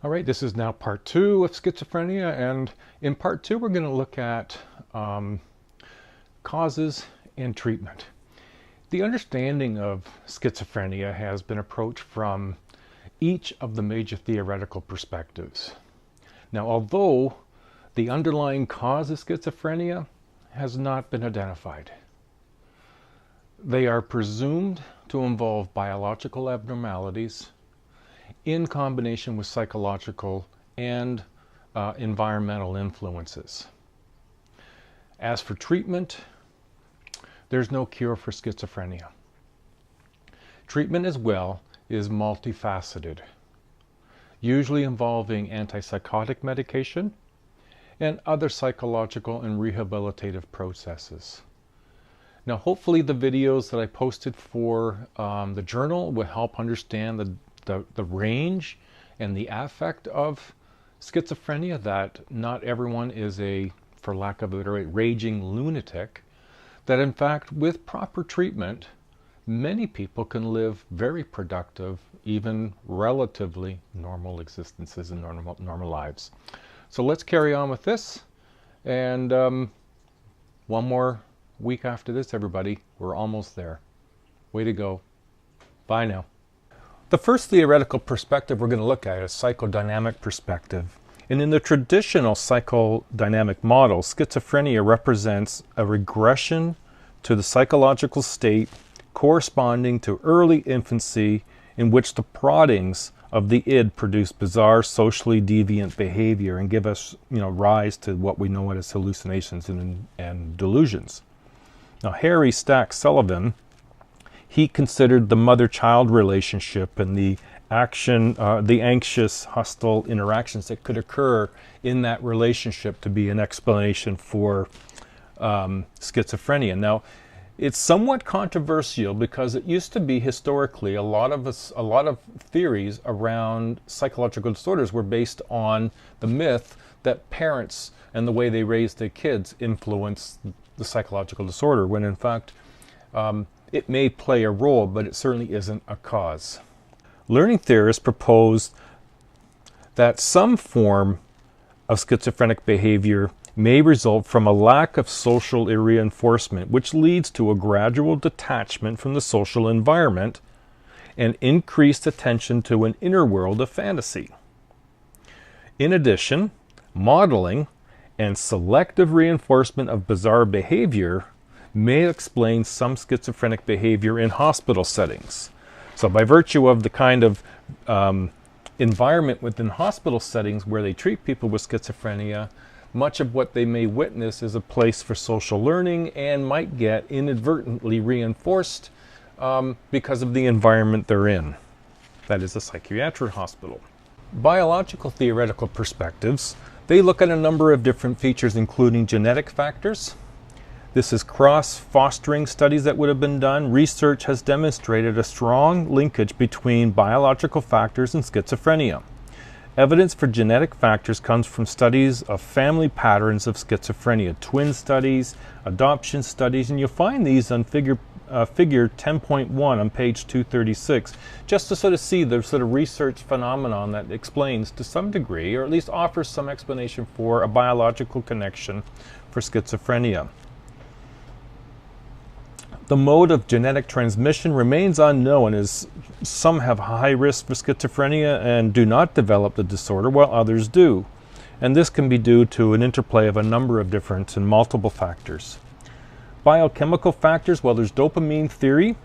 All right, this is now part 2 of schizophrenia, and in part 2 we're going to look at causes and treatment. The understanding of schizophrenia has been approached from each of the major theoretical perspectives. Now, although the underlying cause of schizophrenia has not been identified, they are presumed to involve biological abnormalities in combination with psychological and environmental influences. As for treatment, there's no cure for schizophrenia. Treatment as well is multifaceted, usually involving antipsychotic medication and other psychological and rehabilitative processes. Now, hopefully the videos that I posted for the journal will help understand the range and the affect of schizophrenia, that not everyone is a, for lack of a better word, raging lunatic, that in fact with proper treatment many people can live very productive, even relatively normal existences and normal lives. So let's carry on with this, and one more week after this, everybody. We're almost there. Way to go. Bye now. The first theoretical perspective we're going to look at is psychodynamic perspective. And in the traditional psychodynamic model, schizophrenia represents a regression to the psychological state corresponding to early infancy, in which the proddings of the id produce bizarre, socially deviant behavior and give us, rise to what we know as hallucinations and delusions. Now, Harry Stack Sullivan, he considered the mother-child relationship and the anxious, hostile interactions that could occur in that relationship to be an explanation for schizophrenia. Now, it's somewhat controversial because it used to be historically a lot of theories around psychological disorders were based on the myth that parents and the way they raise their kids influence the psychological disorder, when in fact it may play a role, but it certainly isn't a cause. Learning theorists proposed that some form of schizophrenic behavior may result from a lack of social reinforcement, which leads to a gradual detachment from the social environment and increased attention to an inner world of fantasy. In addition, modeling and selective reinforcement of bizarre behavior may explain some schizophrenic behavior in hospital settings. So by virtue of the kind of environment within hospital settings where they treat people with schizophrenia, much of what they may witness is a place for social learning and might get inadvertently reinforced because of the environment they're in. That is a psychiatric hospital. Biological theoretical perspectives, they look at a number of different features, including genetic factors. This is cross-fostering studies that would have been done. Research has demonstrated a strong linkage between biological factors and schizophrenia. Evidence for genetic factors comes from studies of family patterns of schizophrenia, twin studies, adoption studies, and you'll find these on figure 10.1 on page 236, just to sort of see the sort of research phenomenon that explains to some degree, or at least offers some explanation for a biological connection for schizophrenia. The mode of genetic transmission remains unknown, as some have high risk for schizophrenia and do not develop the disorder, while others do. And this can be due to an interplay of a number of different and multiple factors. Biochemical factors, well, there's dopamine theory,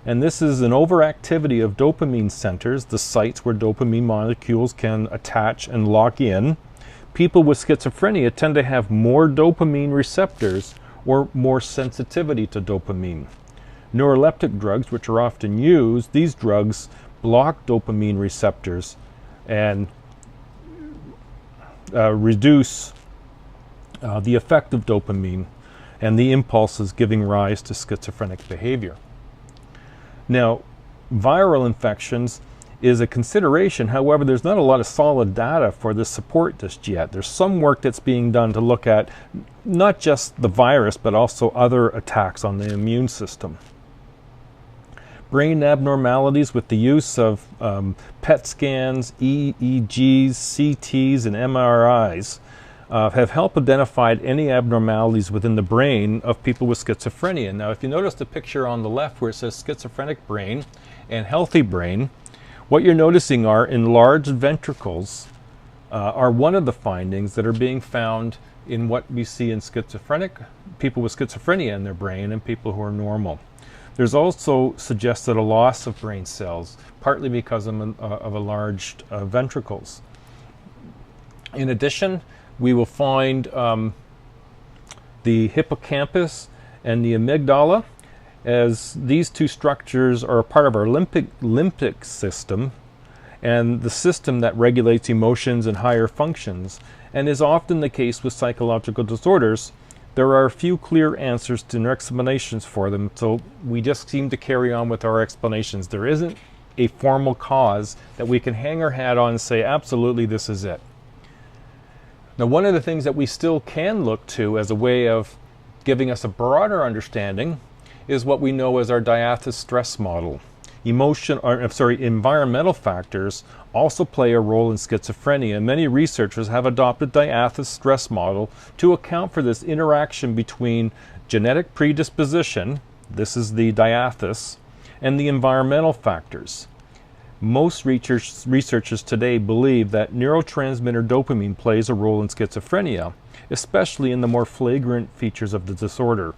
and this is an overactivity of dopamine centers, the sites where dopamine molecules can attach and lock in. People with schizophrenia tend to have more dopamine receptors or more sensitivity to dopamine. Neuroleptic drugs, which are often used, these drugs block dopamine receptors and reduce the effect of dopamine and the impulses giving rise to schizophrenic behavior. Now, viral infections is a consideration. However, there's not a lot of solid data for this support just yet. There's some work that's being done to look at not just the virus, but also other attacks on the immune system. brain abnormalities with the use of PET scans, EEGs, CTs, and MRIs have helped identify any abnormalities within the brain of people with schizophrenia. Now, if you notice the picture on the left where it says schizophrenic brain and healthy brain, what you're noticing are enlarged ventricles are one of the findings that are being found in what we see in people with schizophrenia in their brain and people who are normal. There's also suggested a loss of brain cells, partly because of enlarged ventricles. In addition, we will find the hippocampus and the amygdala, as these two structures are a part of our limbic system, and the system that regulates emotions and higher functions, and is often the case with psychological disorders. There are a few clear answers to explanations for them, so we just seem to carry on with our explanations. There isn't a formal cause that we can hang our hat on and say, absolutely, this is it. Now, one of the things that we still can look to as a way of giving us a broader understanding is what we know as our diathys stress model. Environmental factors also play a role in schizophrenia, and many researchers have adopted diathys stress model to account for this interaction between genetic predisposition, this is the diathys, and the environmental factors. Most researchers today believe that neurotransmitter dopamine plays a role in schizophrenia, especially in the more flagrant features of the disorder.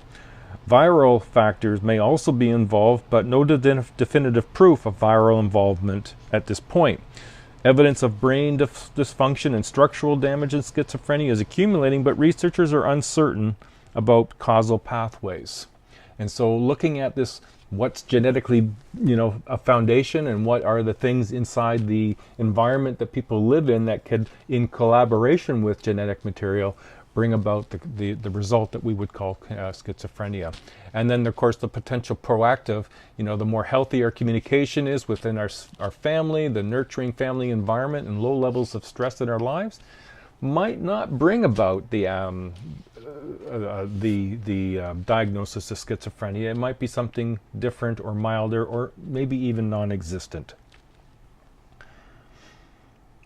Viral factors may also be involved, but no definitive proof of viral involvement at this point. Evidence of brain dysfunction and structural damage in schizophrenia is accumulating, but researchers are uncertain about causal pathways. And so looking at this, what's genetically, a foundation, and what are the things inside the environment that people live in that could, in collaboration with genetic material, bring about the result that we would call schizophrenia. And then, of course, the potential proactive, the more healthy our communication is within our family, the nurturing family environment, and low levels of stress in our lives might not bring about the diagnosis of schizophrenia. It might be something different or milder or maybe even non-existent.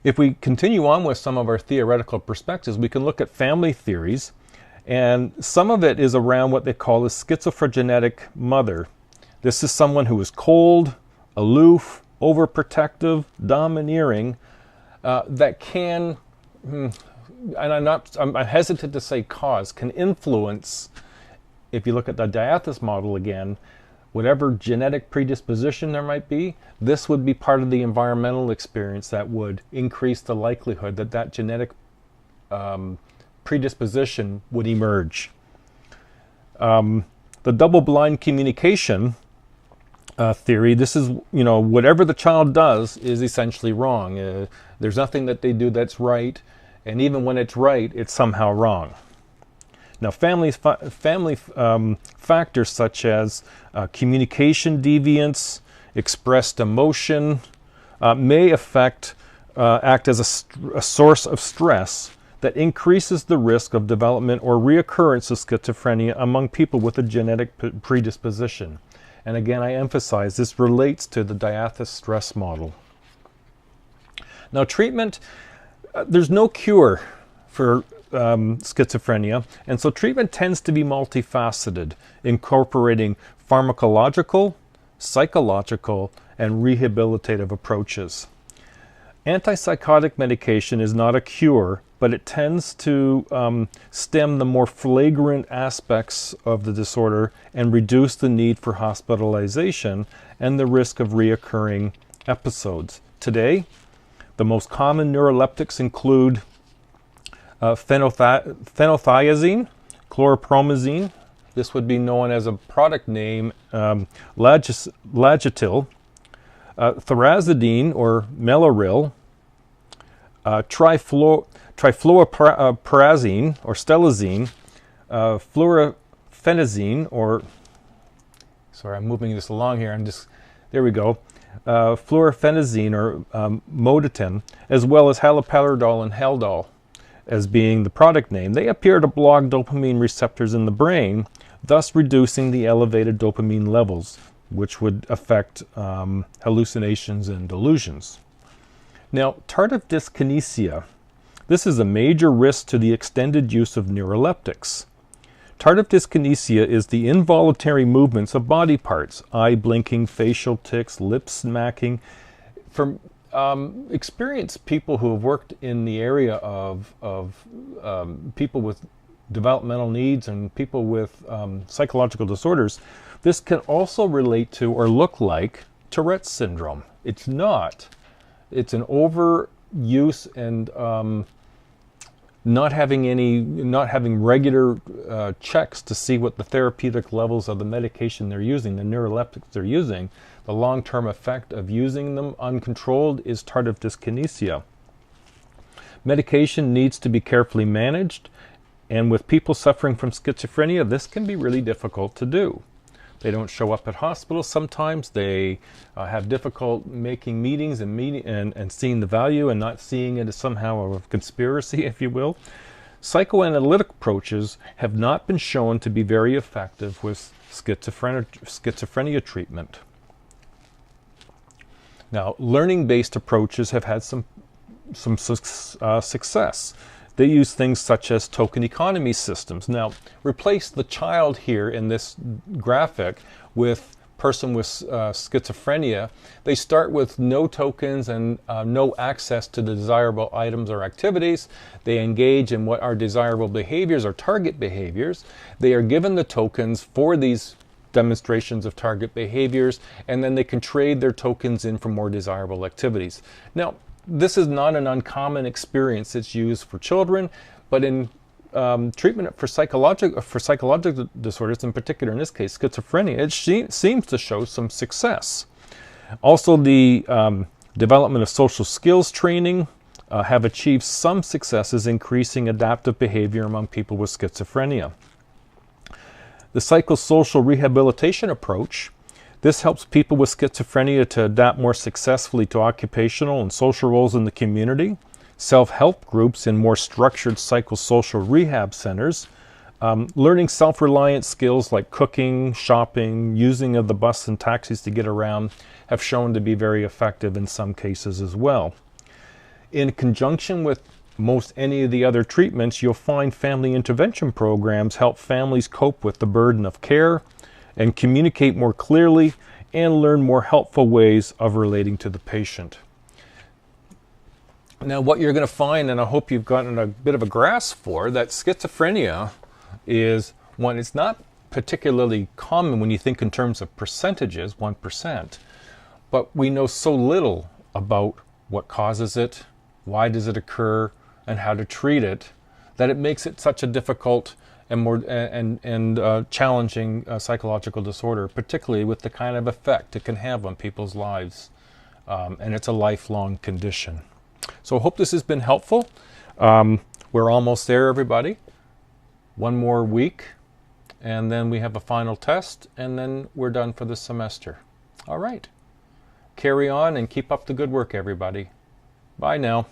If we continue on with some of our theoretical perspectives, we can look at family theories, and some of it is around what they call a schizophrenetic mother. This is someone who is cold, aloof, overprotective, domineering, that can, and I'm hesitant to say cause, can influence, if you look at the diathys model again, whatever genetic predisposition there might be, this would be part of the environmental experience that would increase the likelihood that that genetic predisposition would emerge. The double-blind communication theory, this is, whatever the child does is essentially wrong. There's nothing that they do that's right, and even when it's right, it's somehow wrong. Now, family factors such as communication deviance, expressed emotion, may act as a source of stress that increases the risk of development or reoccurrence of schizophrenia among people with a genetic predisposition. And again, I emphasize this relates to the diathys stress model. Now, treatment, there's no cure for schizophrenia, and so treatment tends to be multifaceted, incorporating pharmacological, psychological, and rehabilitative approaches. Antipsychotic medication is not a cure, but it tends to stem the more flagrant aspects of the disorder and reduce the need for hospitalization and the risk of reoccurring episodes. Today, the most common neuroleptics include phenothiazine, chlorpromazine, this would be known as a product name, Lagetil, thorazidine or Meloril, trifluoperazine or Stelazine, fluorphenazine or, sorry, I'm moving this along here, there we go, fluorphenazine or Modatin, as well as haloperidol and Haldol as being the product name. They appear to block dopamine receptors in the brain, thus reducing the elevated dopamine levels which would affect hallucinations and delusions. Now, tardive dyskinesia. This is a major risk to the extended use of neuroleptics. Tardive dyskinesia is the involuntary movements of body parts, eye blinking, facial tics, lip smacking. From experienced people who have worked in the area of people with developmental needs and people with psychological disorders, this can also relate to or look like Tourette's syndrome. It's not. It's an overuse and not having regular checks to see what the therapeutic levels of the medication they're using, the neuroleptics they're using. The long-term effect of using them uncontrolled is tardive dyskinesia. Medication needs to be carefully managed, and with people suffering from schizophrenia, this can be really difficult to do. They don't show up at hospitals sometimes. They have difficult making meetings and seeing the value and not seeing it as somehow a conspiracy, if you will. Psychoanalytic approaches have not been shown to be very effective with schizophrenia treatment. Now, learning-based approaches have had some success. They use things such as token economy systems. Now, replace the child here in this graphic with person with schizophrenia. They start with no tokens and no access to the desirable items or activities. They engage in what are desirable behaviors or target behaviors. They are given the tokens for these demonstrations of target behaviors, and then they can trade their tokens in for more desirable activities. Now, this is not an uncommon experience. It's used for children, but in treatment for psychological disorders, in particular in this case schizophrenia, it seems to show some success. Also, the development of social skills training have achieved some successes increasing adaptive behavior among people with schizophrenia. The psychosocial rehabilitation approach, this helps people with schizophrenia to adapt more successfully to occupational and social roles in the community, self-help groups in more structured psychosocial rehab centers, learning self-reliant skills like cooking, shopping, using of the bus and taxis to get around have shown to be very effective in some cases as well. In conjunction with most any of the other treatments, you'll find family intervention programs help families cope with the burden of care and communicate more clearly and learn more helpful ways of relating to the patient. Now, what you're going to find, and I hope you've gotten a bit of a grasp for, that schizophrenia is one, it's not particularly common when you think in terms of percentages, 1%, but we know so little about what causes it, why does it occur, and how to treat it, that it makes it such a difficult and more challenging psychological disorder, particularly with the kind of effect it can have on people's lives. And it's a lifelong condition. So I hope this has been helpful. We're almost there, everybody. One more week, and then we have a final test, and then we're done for the semester. All right. Carry on and keep up the good work, everybody. Bye now.